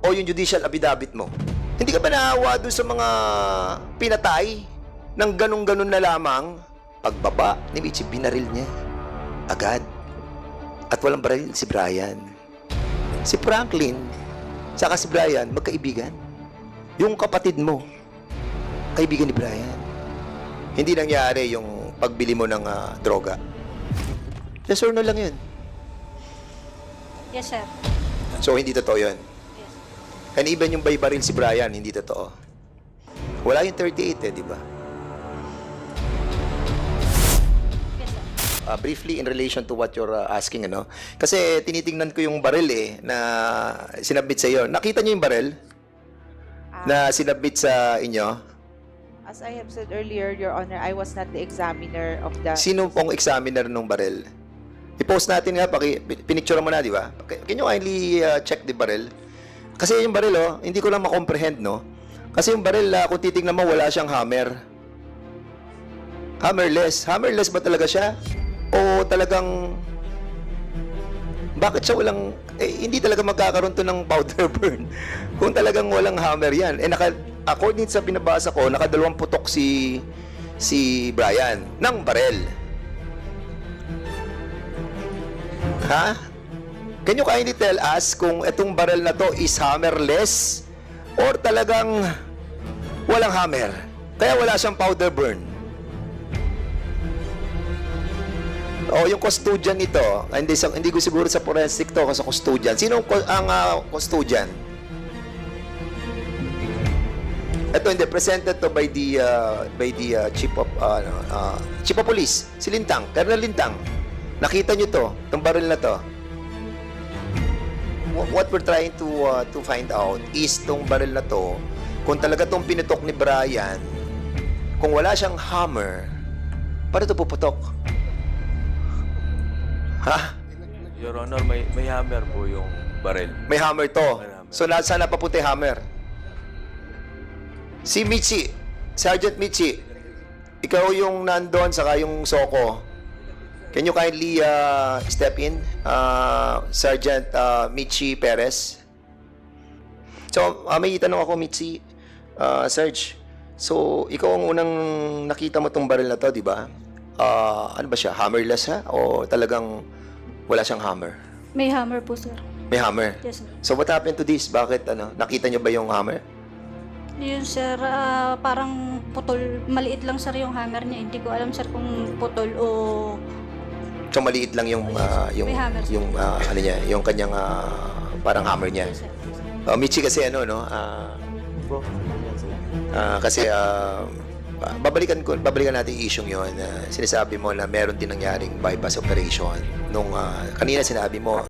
o yung judicial affidavit mo? Hindi ka ba naawa doon sa mga pinatay ng ganun-ganun na lamang? Pagbaba ni Michi, binaril niya agad. At walang baril si Brian. Si Franklin, saka si Brian, magkaibigan. Yung kapatid mo, kaibigan ni Brian. Hindi nangyari yung pagbili mo ng droga. Yes or no lang yun. Yes, sir. So, hindi totoo yun. Yes. And even yung bay baril si Brian, hindi totoo. Wala yung 38 di ba? Yes, sir. Briefly in relation to what you're asking, ano? Kasi tinitingnan ko yung baril na sinabit sa iyo. Nakita niyo yung baril na sinabit sa inyo? As I have said earlier, Your Honor, I was not the examiner of the... Sino pong examiner nung baril? I-post natin nga, pinicture mo na, di ba? Can you kindly check the baril? Kasi yung baril, hindi ko lang makomprehend, no? Kasi yung baril, kung titignan mo, wala siyang hammer. Hammerless. Hammerless ba talaga siya? O talagang... Bakit siya walang... hindi talaga magkakaroon to ng powder burn. Kung talagang walang hammer yan. According sa binabasa ko, nakadalawang putok si Brian ng baril. Ha? Can you kindly tell us kung itong baril na to is hammerless or talagang walang hammer? Kaya wala siyang powder burn. O yung custodian nito, hindi ko siguro sa forensic to kasi custodian. Sino ang custodian? Ito hindi presented to by the chief of police, si Lintang, Colonel Lintang. Nakita niyo to, itong baril na to. What we're trying to find out is tong baril na to, kung talaga tong pinutok ni Brian, kung wala siyang hammer, paano ito puputok? Ha? Your Honor, may hammer po yung baril. May hammer to. May hammer. So, saan napapunta yung hammer? Si Michi, Sergeant Michi, ikaw yung nandun, saka yung Soko. Can you kindly step in, Sergeant Michi Perez? So, may itanong ako, Michi, Serge. So, ikaw ang unang nakita mo tong baril na to, di ba? Ano ba siya? Hammerless ha? O talagang wala siyang hammer? May hammer po, sir. May hammer? Yes, sir. So, what happened to this? Bakit, nakita niyo ba yung hammer? Yun, sir, parang putol. Maliit lang, sir, yung hammer niya. Hindi ko alam, sir, kung putol o... So, maliit lang yung, May hammer, sir. yung, ano niya, yung kanyang, parang hammer niya. Yes, sir. Michi kasi no? Kasi, babalikan natin yung issue yun. Sinasabi mo na meron din nangyaring bypass operation nung kanina sinabi mo